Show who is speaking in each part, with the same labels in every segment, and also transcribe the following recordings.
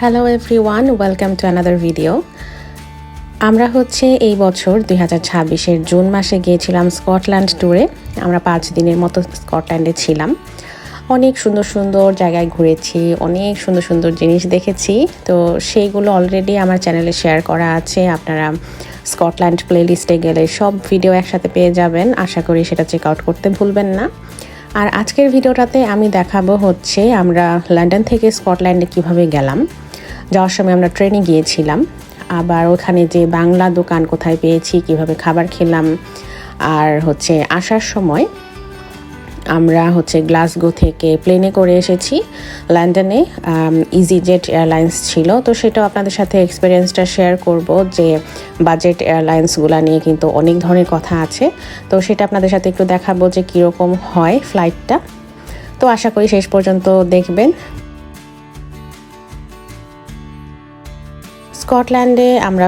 Speaker 1: Hello everyone, welcome to another video. আমরা এই বছর 2026-এর জুন মাসে গিয়েছিলাম স্কটল্যান্ড ট্যুরে। আমরা 5 দিনের মতো স্কটল্যান্ডে ছিলাম। অনেক সুন্দর সুন্দর জায়গায় ঘুরেছি, অনেক সুন্দর সুন্দর জিনিস দেখেছি। তো সেইগুলো অলরেডি আমার চ্যানেলে শেয়ার করা আছে। আপনারা স্কটল্যান্ড প্লেলিস্টে গেলে সব ভিডিও একসাথে পেয়ে যাবেন। আশা করি সেটা চেক আউট করতে ভুলবেন না। আর আজকের ভিডিওটাতে আমি দেখাবো আমরা লন্ডন থেকে স্কটল্যান্ডে কিভাবে গেলাম। যাওয়ার সময় আমরা ট্রেনে গিয়েছিলাম, আবার ওখানে যে বাংলা দোকান কোথায় পেয়েছি, কিভাবে খাবার খেলাম, আর আসার সময় আমরা গ্লাসগো থেকে প্লেনে করে এসেছি লন্ডনে। ইজিজেট এয়ারলাইন্স ছিল, তো সেটাও আপনাদের সাথে এক্সপিরিয়েন্সটা শেয়ার করব যে বাজেট এয়ারলাইন্সগুলো নিয়ে কিন্তু অনেক ধরনের কথা আছে। তো সেটা আপনাদের সাথে একটু দেখাবো যে কীরকম হয় ফ্লাইটটা। তো আশা করি শেষ পর্যন্ত দেখবেন। স্কটল্যান্ডে আমরা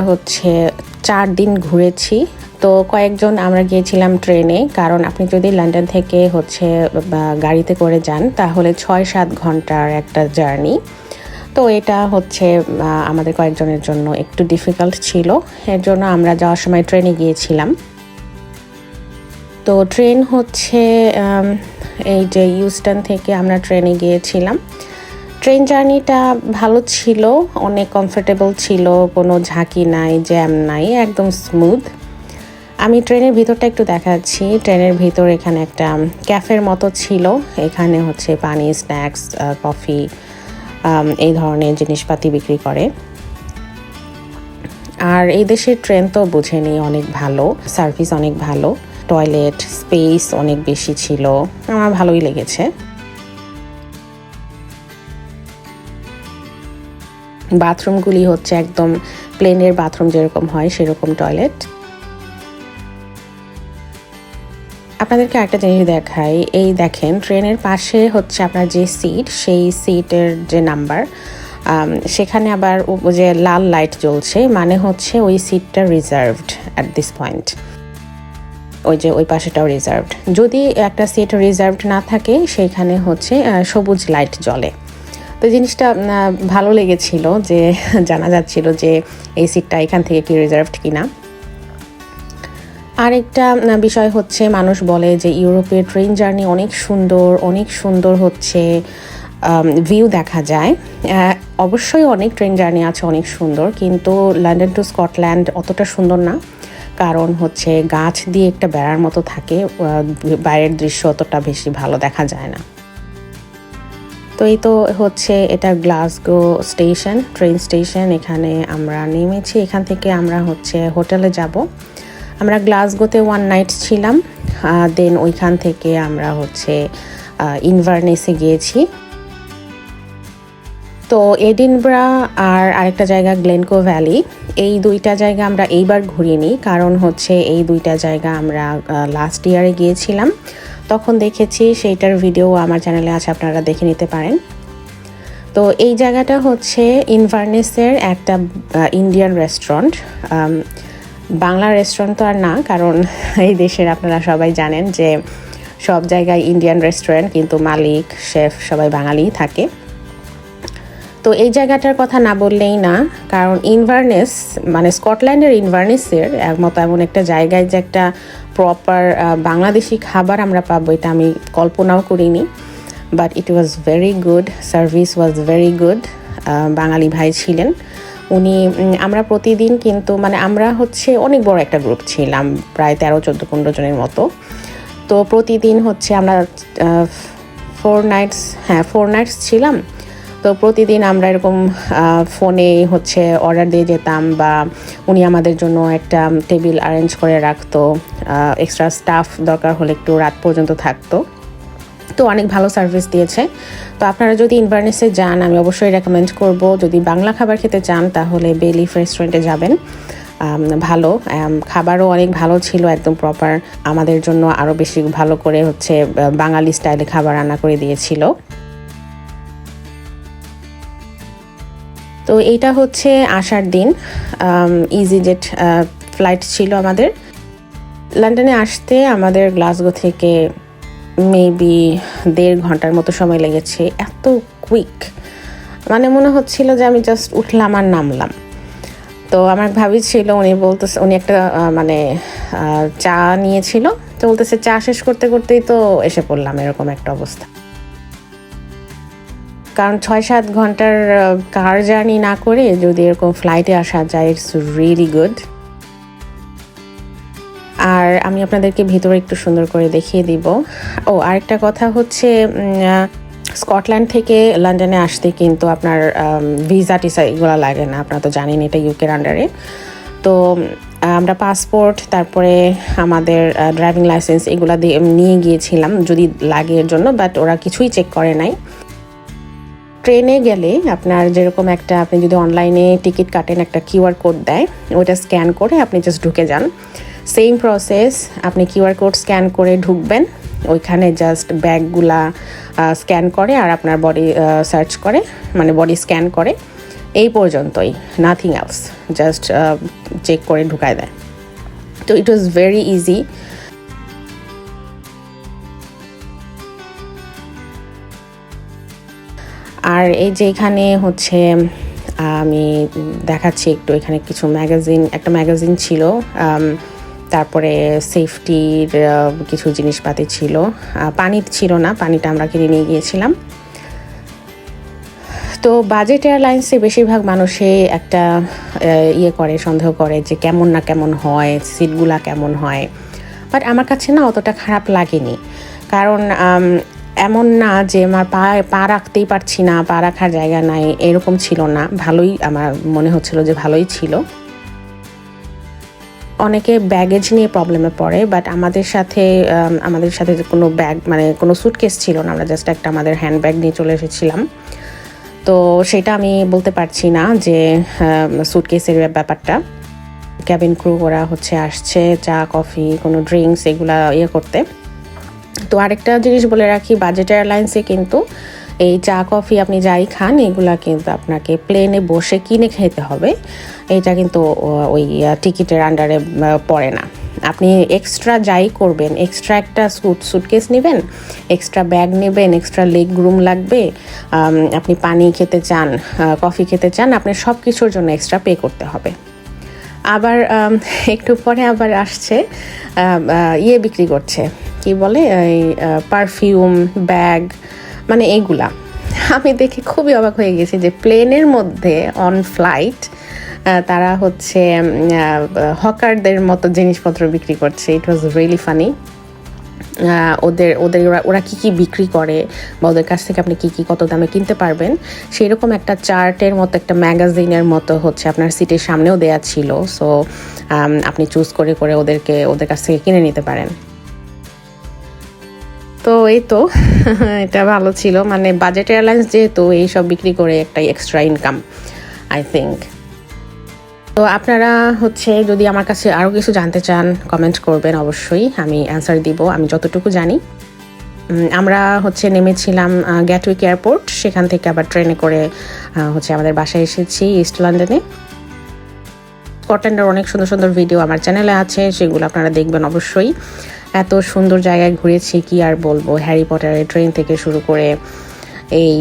Speaker 1: 4 দিন ঘুরেছি। তো কয়েকজন আমরা গিয়েছিলাম ট্রেনে, কারণ আপনি যদি লন্ডন থেকে গাড়িতে করে যান তাহলে 6-7 ঘন্টার একটা জার্নি। তো এটা আমাদের কয়েকজনের জন্য একটু ডিফিকাল্ট ছিল, এর জন্য আমরা যাওয়ার সময় ট্রেনে গিয়েছিলাম। তো ট্রেন এই যে ইউস্টন থেকে আমরা ট্রেনে গিয়েছিলাম। ট্রেন জার্নিটা ভালো ছিল, অনেক কমফোর্টেবল ছিল, কোনো ঝাঁকি নাই, জ্যাম নাই, একদম স্মুথ। আমি ট্রেনের ভিতরটা একটু দেখাচ্ছি। ট্রেনের ভিতর এখানে একটা ক্যাফের মতো ছিল, এখানে পানি, স্ন্যাক্স, কফি, এই ধরনের জিনিসপাতি বিক্রি করে। আর এই দেশের ট্রেন তো বুঝেনি, অনেক ভালো সার্ভিস, অনেক ভালো, টয়লেট স্পেস অনেক বেশি ছিল, আমার ভালোই লেগেছে। বাথরুমগুলি একদম প্লেনের বাথরুম যেরকম হয় সেরকম টয়লেট। আপনাদেরকে একটা জিনিস দেখাই, এই দেখেন ট্রেনের পাশে আপনার যে সিট, সেই সিটের যে নাম্বার, সেখানে আবার যে লাল লাইট জ্বলছে, মানে ওই সিটটা রিজার্ভড অ্যাট দিস পয়েন্ট। ওই পাশেটাও রিজার্ভড। যদি একটা সিট রিজার্ভড না থাকে সেইখানে সবুজ লাইট জ্বলে। তো জিনিসটা ভালো লেগেছিল যে জানা যাচ্ছিল যে এই সিটটা এখান থেকে কি রিজার্ভড কিনা। আরেকটা বিষয় মানুষ বলে যে ইউরোপের ট্রেন জার্নি অনেক সুন্দর, অনেক সুন্দর ভিউ দেখা যায়। অবশ্যই অনেক ট্রেন জার্নি আছে অনেক সুন্দর, কিন্তু লন্ডন টু স্কটল্যান্ড অতটা সুন্দর না, কারণ গাছ দিয়ে একটা বেড়ার মতো থাকে, বাইরের দৃশ্য অতটা বেশি ভালো দেখা যায় না। তো এই তো এটা গ্লাসগো স্টেশন, ট্রেন স্টেশন। এখানে আমরা নেমেছি, এখান থেকে আমরা হোটেলে যাব। আমরা গ্লাসগোতে 1 নাইট ছিলাম, দেন ওইখান থেকে আমরা ইনভারনেসে গিয়েছি। তো এডিনবরা আর আরেকটা জায়গা গ্লেনকো ভ্যালি, এই 2টা জায়গা আমরা এইবার ঘুরিনি, কারণ এই 2টা জায়গা আমরা লাস্ট ইয়ারে গিয়েছিলাম, তখন দেখেছি। সেইটার ভিডিও আমার চ্যানেলে আছে, আপনারা দেখে নিতে পারেন। তো এই জায়গাটা ইনভারনেসের একটা ইন্ডিয়ান রেস্টুরেন্ট। বাংলা রেস্টুরেন্ট তো আর না, কারণ এই দেশের আপনারা সবাই জানেন যে সব জায়গায় ইন্ডিয়ান রেস্টুরেন্ট, কিন্তু মালিক, শেফ সবাই বাঙালিই থাকে। তো এই জায়গাটার কথা না বললেই না, কারণ ইনভারনেস মানে স্কটল্যান্ডের ইনভারনেসের মতো এমন একটা জায়গায় যে একটা প্রপার বাংলাদেশি খাবার আমরা পাবো, এটা আমি কল্পনাও করিনি। But it was very good, service was very good. বাঙালি ভাই ছিলেন উনি। আমরা প্রতিদিন কিন্তু আমরা অনেক বড় একটা গ্রুপ ছিলাম, প্রায় 13-14-15 জনের মতো। তো প্রতিদিন আমরা 4 নাইটস ছিলাম। তো প্রতিদিন আমরা এরকম ফোনে অর্ডার দিয়ে যেতাম, বা উনি আমাদের জন্য একটা টেবিল অ্যারেঞ্জ করে রাখতো, এক্সট্রা স্টাফ দরকার হলে একটু রাত পর্যন্ত থাকতো। তো অনেক ভালো সার্ভিস দিয়েছে। তো আপনারা যদি ইনভারনেসে যান, আমি অবশ্যই রেকমেন্ড করব, যদি বাংলা খাবার খেতে চান তাহলে বেলিফ রেস্টুরেন্টে যাবেন। ভালো খাবারও অনেক ভালো ছিল, একদম প্রপার। আমাদের জন্য আরও বেশি ভালো করে বাঙালি স্টাইলে খাবার রান্না করে দিয়েছিল। তো এইটা আসার দিন, ইজিজেট ফ্লাইট ছিল আমাদের। লন্ডনে আসতে আমাদের গ্লাসগো থেকে মেবি 1.5 ঘন্টার মতো সময় লেগেছে, এত কুইক। মানে মনে হচ্ছিল যে আমি জাস্ট উঠলাম আর নামলাম। তো আমার ভাবি ছিল, উনি একটা মানে চা নিয়েছিল, তো বলতেছে চা শেষ করতে করতেই তো এসে পড়লাম, এরকম একটা অবস্থা। কারণ 6-7 ঘন্টার কার জার্নি না করে যদি এরকম ফ্লাইটে আসা যায়, ইটস রিয়েলি গুড। আর আমি আপনাদেরকে ভিতরে একটু সুন্দর করে দেখিয়ে দিব। আরেকটা কথা হচ্ছে, স্কটল্যান্ড থেকে লন্ডনে আসতে কিন্তু আপনার ভিসা টিসা এগুলো লাগে না, আপনারা তো জানেন এটা ইউকের আন্ডারে। তো আমরা পাসপোর্ট, তারপরে আমাদের ড্রাইভিং লাইসেন্স এগুলো দিয়ে নিয়ে গিয়েছিলাম যদি লাগে এর জন্য, বাট ওরা কিছুই চেক করে নাই। ট্রেনে গেলে আপনার যেরকম আপনি যদি অনলাইনে টিকিট কাটেন, একটা কিউআর কোড দেয়, ওইটা স্ক্যান করে আপনি জাস্ট ঢুকে যান। সেম প্রসেস, আপনি কিউআর কোড স্ক্যান করে ঢুকবেন, ওইখানে জাস্ট ব্যাগগুলা স্ক্যান করে আর আপনার বডি সার্চ করে, মানে বডি স্ক্যান করে, এই পর্যন্তই, নাথিং এলস, জাস্ট চেক করে ঢুকায় দেয়। তো ইট ওয়াজ ভেরি ইজি। আর এই যে এখানে হচ্ছে আমি দেখাচ্ছি একটু, এখানে কিছু একটা ম্যাগাজিন ছিল, তারপরে সেফটির কিছু জিনিসপাতি ছিল। পানি ছিল না, পানিটা আমরা কিনে নিয়ে গিয়েছিলাম। তো বাজেট এয়ারলাইন্সে বেশিরভাগ মানুষে একটা সন্দেহ করে যে কেমন না কেমন হয়, সিটগুলা কেমন হয়, বাট আমার কাছে না অতটা খারাপ লাগেনি। কারণ এমন না যে আমার পা রাখতেই পারছি না, পা রাখার জায়গা নাই, এরকম ছিল না। ভালোই আমার মনে হচ্ছিল যে ভালোই ছিল। অনেকে ব্যাগেজ নিয়ে প্রবলেমে পড়ে, বাট আমাদের সাথে কোনো ব্যাগ, মানে কোনো সুটকেস ছিল না, আমরা জাস্ট একটা আমাদের হ্যান্ড ব্যাগ নিয়ে চলে এসেছিলাম। তো সেটা আমি বলতে পারছি না যে সুটকেসের ব্যাপারটা। ক্যাবিন ক্রু ওরা আসছে চা কফি কোনো ড্রিঙ্কস এগুলা করতে। তো আরেকটা জিনিস বলে রাখি, বাজেট এয়ারলাইন্সে কিন্তু এই চা কফি আপনি যাই খান, এগুলা কিন্তু আপনাকে প্লেনে বসে কিনে খেতে হবে। এটা কিন্তু ওই টিকিটের আন্ডারে পড়ে না। আপনি এক্সট্রা যাই করবেন, এক্সট্রা একটা সুটকেস নেবেন, এক্সট্রা ব্যাগ নেবেন, এক্সট্রা লেগ রুম লাগবে, আপনি পানি খেতে চান, কফি খেতে চান, আপনার সব কিছুর জন্য এক্সট্রা পে করতে হবে। আবার একটু পরে আবার আসছে বিক্রি করছে, কি বলে, এই পারফিউম, ব্যাগ, মানে এইগুলা আমি দেখে খুবই অবাক হয়ে গেছি যে প্লেনের মধ্যে অন ফ্লাইট তারা হকারদের মতো জিনিসপত্র বিক্রি করছে। ইট ওয়াজ রিয়েলি ফানি। ওরা কি বিক্রি করে বা ওদের কাছ থেকে আপনি কি কত দামে কিনতে পারবেন, সেই রকম একটা চার্টের মতো, একটা ম্যাগাজিনের মতো আপনার সিটের সামনেও দেয়া ছিল। সো আপনি চুজ করে ওদের কাছ থেকে কিনে নিতে পারেন। তো এই তো এটা ভালো ছিল, মানে বাজেট এয়ারলাইন্স যেহেতু এইসব বিক্রি করে একটা এক্সট্রা ইনকাম আই থিঙ্ক। তো আপনারা যদি আমার কাছে আরও কিছু জানতে চান কমেন্ট করবেন, অবশ্যই আমি অ্যান্সার দিব আমি যতটুকু জানি। আমরা নেমেছিলাম গ্যাটউইক এয়ারপোর্ট, সেখান থেকে আবার ট্রেনে করে আমাদের বাসায় এসেছি ইস্ট লন্ডনে। স্কটল্যান্ডের অনেক সুন্দর সুন্দর ভিডিও আমার চ্যানেলে আছে, সেগুলো আপনারা দেখবেন অবশ্যই। এত সুন্দর জায়গায় ঘুরেছি কি আর বলবো, হ্যারি পটারের ট্রেন থেকে শুরু করে এই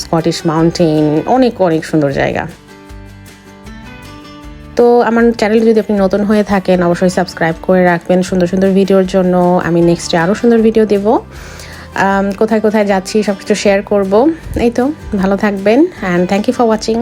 Speaker 1: স্কটিশ মাউন্টেন, অনেক অনেক সুন্দর জায়গা। তো আমার চ্যানেলে যদি আপনি নতুন হয়ে থাকেন অবশ্যই সাবস্ক্রাইব করে রাখবেন সুন্দর সুন্দর ভিডিওর জন্য। আমি নেক্সটে আরও সুন্দর ভিডিও দেব, কোথায় কোথায় যাচ্ছি সব কিছু শেয়ার করবো। এই তো, ভালো থাকবেন and thank you for watching.